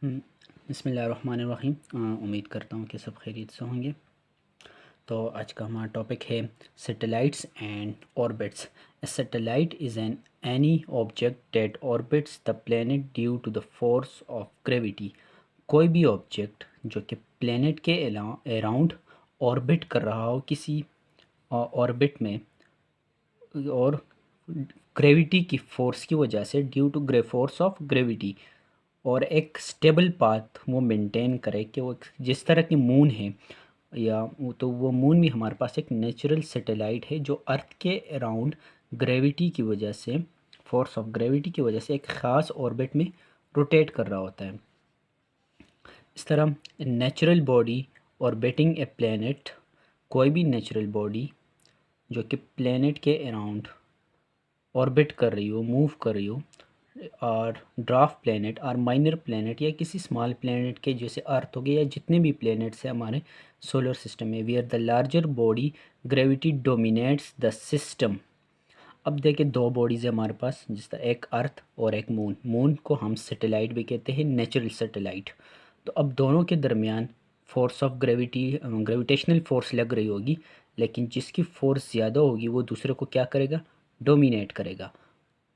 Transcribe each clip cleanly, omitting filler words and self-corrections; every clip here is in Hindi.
बिस्मिल्लाहिर्रहमानिर्रहीम। उम्मीद करता हूँ कि सब खैरियत से होंगे। तो आज का हमारा टॉपिक है satellites and orbits. A satellite is any object that orbits the planet due to the force of gravity. कोई भी ऑब्जेक्ट जो कि प्लेनेट के अराउंड ऑर्बिट कर रहा हो किसी ऑर्बिट में, और ग्रेविटी की फोर्स की वजह से, due to force of gravity, और एक स्टेबल पाथ वो मेंटेन करे कि वो जिस तरह की मून है, या तो वो मून भी हमारे पास एक नेचुरल सैटेलाइट है जो अर्थ के अराउंड ग्रेविटी की वजह से, फोर्स ऑफ ग्रेविटी की वजह से एक ख़ास ऑर्बिट में रोटेट कर रहा होता है। इस तरह natural body orbiting a planet, कोई भी नेचुरल बॉडी जो कि प्लेनेट के अराउंड ऑर्बिट कर रही हो, मूव कर रही हो, और ड्राफ्ट प्लेनेट और माइनर प्लेनेट या किसी स्मॉल प्लेनेट के जैसे अर्थ हो गए या जितने भी प्लेनेट्स हैं हमारे सोलर सिस्टम में, where the larger body gravity dominates the system. अब देखिए दो बॉडीज़ है हमारे पास, जिस तरह एक अर्थ और एक मून। मून को हम सैटेलाइट भी कहते हैं, नेचुरल सैटेलाइट। तो अब दोनों के दरमियान force of gravity, gravitational force लग रही होगी, लेकिन जिसकी फोर्स ज़्यादा होगी वो दूसरे को क्या करेगा, डोमिनेट करेगा।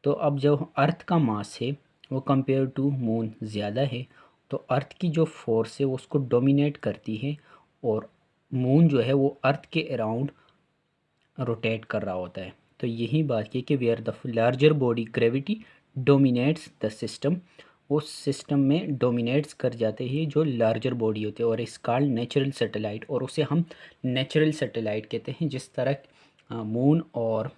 तो अब जो अर्थ का मास है वो कंपेयर टू मून ज़्यादा है, तो अर्थ की जो फोर्स है वो उसको डोमिनेट करती है, और मून जो है वो अर्थ के अराउंड रोटेट कर रहा होता है। तो यही बात की कि where the larger body gravity dominates the system, उस सिस्टम में डोमिनेट्स कर जाते हैं जो लार्जर बॉडी होते हैं, और इस कॉल्ड नेचुरल सैटेलाइट, और उसे हम नेचुरल सैटेलाइट कहते हैं, जिस तरह मून और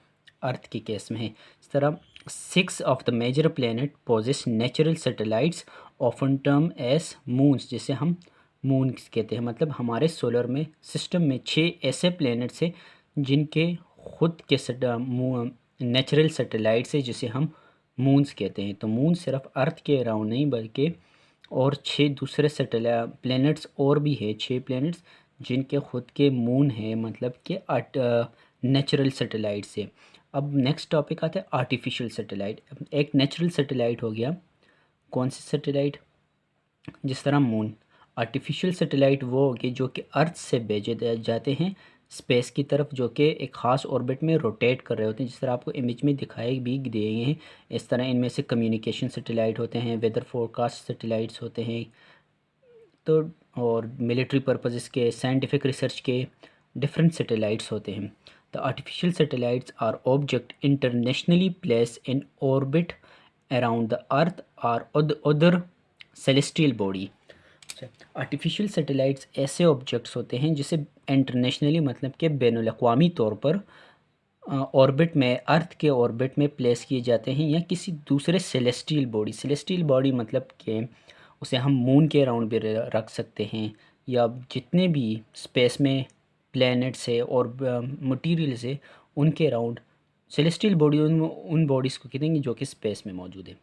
अर्थ के केस में है। इस तरह 6 of the major planet possess natural satellites often term as moons, जिसे हम मून कहते हैं। मतलब हमारे सोलर में सिस्टम में 6 ऐसे प्लेनेट्स हैं जिनके खुद के नेचुरल सैटेलाइट्स है, जिसे हम मून्स कहते हैं। तो मून सिर्फ अर्थ के अराउंड नहीं बल्कि और 6 दूसरे सैटेलाइट प्लैनेट्स और भी है, 6 प्लैनेट्स जिनके खुद के मून है, मतलब कि नेचुरल सैटेलाइट से। अब नेक्स्ट टॉपिक आता है आर्टिफिशियल सैटेलाइट। एक नेचुरल सैटेलाइट हो गया, कौन सी सैटेलाइट, जिस तरह मून। आर्टिफिशियल सैटेलाइट वो होगी जो कि अर्थ से भेजे जाते हैं स्पेस की तरफ, जो कि एक ख़ास ऑर्बिट में रोटेट कर रहे होते हैं, जिस तरह आपको इमेज में दिखाए भी दिए गए हैं। इस तरह इनमें से कम्युनिकेशन सैटेलाइट होते हैं, वेदर फोरकास्ट सैटेलाइट्स होते हैं, तो और मिलिट्री पर्पसेस के, साइंटिफिक रिसर्च के डिफरेंट सैटेलाइट्स होते हैं। The artificial satellites are object internationally place in orbit around the earth or other celestial body. Artificial satellites ऐसे ऑब्जेक्ट्स होते हैं जिसे इंटरनेशनली, मतलब कि बैनुल अक़वामी तौर पर ऑर्बिट में, अर्थ के ऑर्बिट में प्लेस किए जाते हैं, या किसी दूसरे सेलेस्टियल बॉडी। सेलेस्टियल बॉडी मतलब कि उसे हम मून के अराउंड भी रख सकते हैं, या जितने भी स्पेस में प्लैनेट्स है और मटीरियल्स है उनके अराउंड सेलेस्टियल बॉडी, उन बॉडीज़ को कहते हैं जो कि स्पेस में मौजूद है।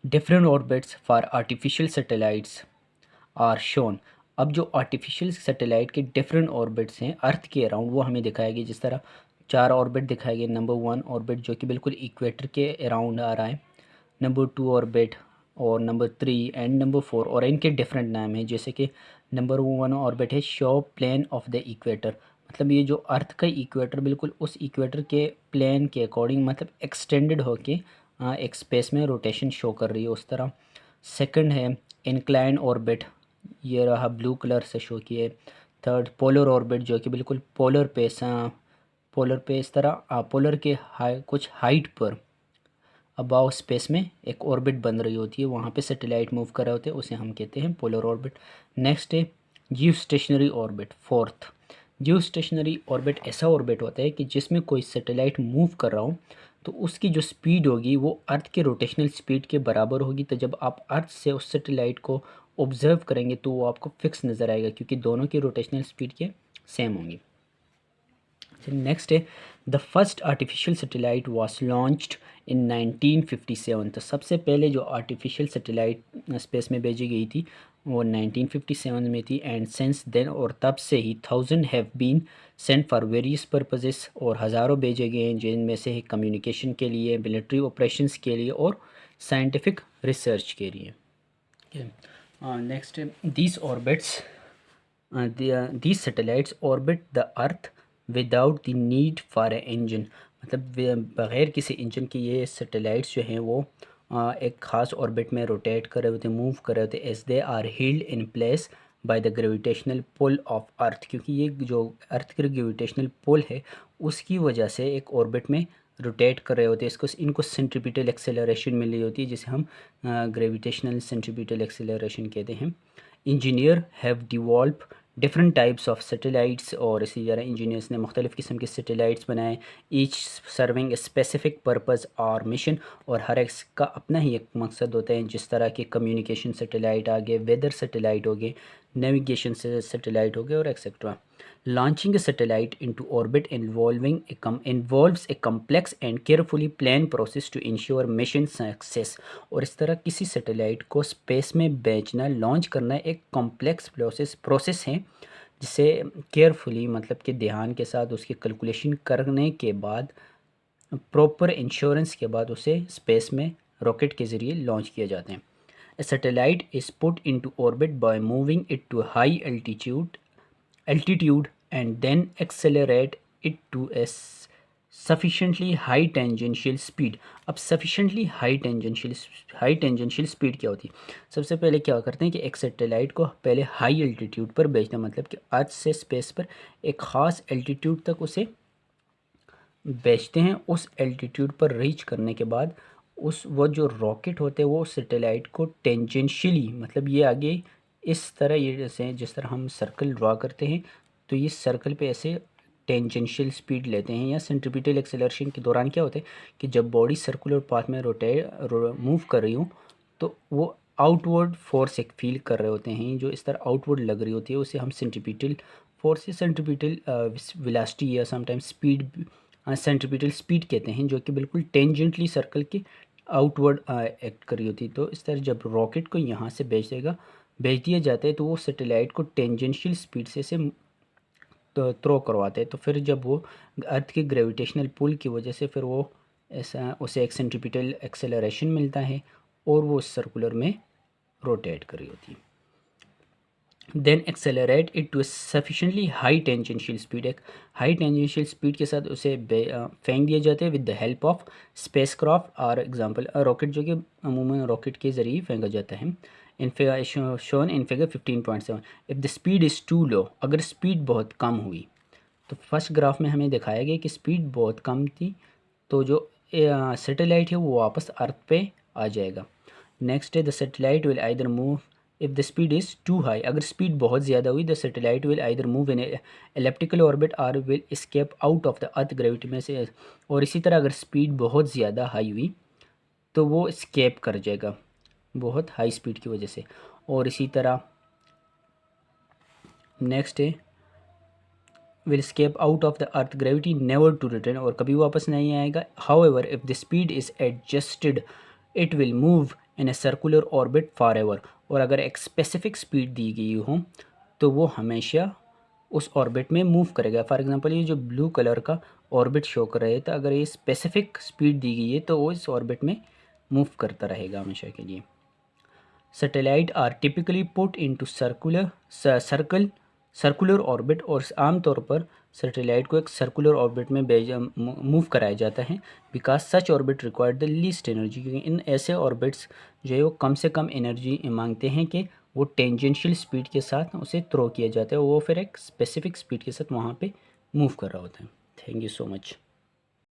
Different orbits for artificial satellites are shown. अब जो आर्टिफिशियल सैटेलाइट के डिफरेंट ऑर्बिट्स हैं अर्थ के अराउंड, वो हमें दिखाया गया। जिस तरह 4 ऑर्बिट दिखाए गए। नंबर 1 ऑर्बिट जो कि बिल्कुल इक्वेटर के अराउंड आ रहा है, नंबर 2 ऑर्बिट, और नंबर 3 एंड नंबर 4, और इनके डिफरेंट नाम हैं। जैसे कि नंबर 1 ऑर्बिट है show plane of the equator, मतलब ये जो अर्थ का इक्वेटर बिल्कुल उस इक्वेटर के प्लेन के अकॉर्डिंग, मतलब एक्सटेंडेड होके एक स्पेस में रोटेशन शो कर रही है, उस तरह। सेकंड है इंक्लाइन ऑर्बिट, ये रहा ब्लू कलर से शो किए। थर्ड पोलर ऑर्बिट जो कि बिल्कुल पोलर पे इस तरह पोलर के कुछ हाइट पर अबाव स्पेस में एक ऑर्बिट बन रही होती है, वहाँ पे सैटेलाइट मूव कर रहे होते हैं, उसे हम कहते हैं पोलर ऑर्बिट। नेक्स्ट है जियो स्टेशनरी ऑर्बिट। फोर्थ, जियो स्टेशनरी ऑर्बिट ऐसा ऑर्बिट होता है कि जिसमें कोई सैटेलाइट मूव कर रहा हो तो उसकी जो स्पीड होगी वो अर्थ के रोटेशनल स्पीड के बराबर होगी। तो जब आप अर्थ से उस सैटेलाइट को ऑब्जर्व करेंगे तो वो आपको फिक्स नज़र आएगा, क्योंकि दोनों की रोटेशनल स्पीड के सेम होंगी। नेक्स्ट है the first artificial satellite was launched in 1957। तो सबसे पहले जो आर्टिफिशियल सैटेलाइट स्पेस में भेजी गई थी वो 1957 में थी। एंड सिंस देन, और तब से ही 1000 have been sent for various purposes, और हज़ारों भेजे गए हैं, जिनमें से कम्युनिकेशन के लिए, मिलिट्री ऑपरेशंस के लिए, और साइंटिफिक रिसर्च के लिए। Next, these orbits these satellites orbit the earth without the need for an engine। मतलब बग़ैर किसी इंजन के ये सैटेलाइट्स जो हैं वो एक ख़ास ऑर्बिट में रोटेट कर रहे होते, मूव कर रहे होते, as they are held in place by the gravitational pull of earth. क्योंकि ये जो अर्थ की ग्रेविटेशनल पुल है उसकी वजह से एक ऑर्बिट में रोटेट कर रहे होते हैं। इसको इनको सेंट्रीपिटल एक्सेलरेशन मिल रही होती है, जिसे हम ग्रेविटेशनल सेंट्रीपिटल एक्सेलरेशन कहते हैं। Engineer have devolve different types of satellites, और इसी तरह इंजीनियर्स ने मुख्तलिफ़ किस्म के सैटेलाइट्स बनाए, each serving a specific purpose और मिशन, और हर एक का अपना ही एक मकसद होता है। जिस तरह के कम्युनिकेशन सैटेलाइट आ गए, वेदर सैटेलाइट हो गए, नेविगेशन सैटेलाइट हो गए, और etcetera. Launching a satellite into orbit involves a complex and carefully planned process to ensure mission success। और इस तरह किसी सैटेलाइट को स्पेस में भेजना, लॉन्च करना एक कॉम्प्लेक्स प्रोसेस है, जिसे केयरफुली मतलब कि ध्यान के साथ उसकी कैलकुलेशन करने के बाद, प्रॉपर इंश्योरेंस के बाद उसे स्पेस में रॉकेट के ज़रिए लॉन्च किया जाते हैं। A satellite is put into orbit by moving it to a high altitude and then accelerate it to a sufficiently high tangential speed। अब sufficiently high tangential speed क्या होती है? सबसे पहले क्या करते हैं कि एक सैटेलाइट को पहले हाई एल्टीट्यूड पर भेजना, मतलब कि अर्थ से स्पेस पर एक ख़ास एल्टीट्यूड तक उसे भेजते हैं। उस एल्टीट्यूड पर रीच करने के बाद वो जो रॉकेट होते हैं वो सैटेलाइट को टेंजेंशियली, मतलब ये आगे इस तरह, ये जैसे जिस तरह हम सर्कल ड्रा करते हैं तो ये सर्कल पे ऐसे टेंजेंशियल स्पीड लेते हैं। या सेंट्रीपिटल एक्सेलरेशन के दौरान क्या होता है कि जब बॉडी सर्कुलर पाथ में मूव कर रही हूँ तो वो आउटवर्ड फोर्स एक फील कर रहे होते हैं, जो इस तरह आउटवर्ड लग रही होती है, उसे हम सेंट्रीपिटल फोर्स या सेंट्रीपिटल वेलोसिटी या समटाइम्स सेंट्रीपिटल स्पीड कहते हैं, जो कि बिल्कुल टेंजेंटली सर्कल के आउटवर्ड एक्ट कर रही होती है। तो इस तरह जब रॉकेट को यहाँ से भेज दिया जाता है तो वो सैटेलाइट को टेंजेंशियल स्पीड से तो थ्रो करवाते हैं। तो फिर जब वो अर्थ के ग्रेविटेशनल पुल की वजह से फिर वो ऐसा उसे एक सेंट्रीपिटल एक्सेलरेशन मिलता है और वो सर्कुलर में रोटेट कर रही होती है। Then accelerate it to sufficiently high tangential speed. एक हाई टेंजेंशियल स्पीड के साथ उसे फेंक दिया जाता है with the help of spacecraft और एग्जांपल रॉकेट, जो कि अमूमन रॉकेट के ज़रिए फेंका जाता है। Shown in figure 15.7। If the speed is too low, अगर स्पीड बहुत कम हुई, तो फर्स्ट ग्राफ में हमें दिखाया गया कि स्पीड बहुत कम थी तो जो सैटेलाइट है वो वापस अर्थ पे आ जाएगा। नेक्स्ट है the satellite will either move if the speed is too high. अगर स्पीड बहुत ज़्यादा हुई the satellite will either move in elliptical orbit और will escape out of the earth gravity में से। और इसी तरह अगर स्पीड बहुत ज़्यादा हाई हुई तो वो एस्केप कर जाएगा बहुत हाई स्पीड की वजह से। और इसी तरह नेक्स्ट है will escape out of the earth gravity never to return, और कभी वापस नहीं आएगा। However if the speed is adjusted it will move in a circular orbit forever. और अगर एक स्पेसिफिक स्पीड दी गई हो तो वो हमेशा उस ऑर्बिट में मूव करेगा। फॉर एग्जांपल ये जो ब्लू कलर का ऑर्बिट शो कर रहा है, तो अगर ये स्पेसिफिक स्पीड दी गई है तो वो इस ऑर्बिट में मूव करता रहेगा हमेशा के लिए। Satellite are typically put into circular orbit, और आमतौर पर सैटेलाइट को एक सर्कुलर ऑर्बिट में मूव कराया जाता है because such orbit require the least energy, क्योंकि इन ऐसे ऑर्बिट्स जो है वो कम से कम एनर्जी मांगते हैं कि वो टेंजेंशियल स्पीड के साथ उसे थ्रो किया जाता है, वो फिर एक स्पेसिफिक स्पीड के साथ वहाँ पे मूव कर रहा होता है। Thank you so much.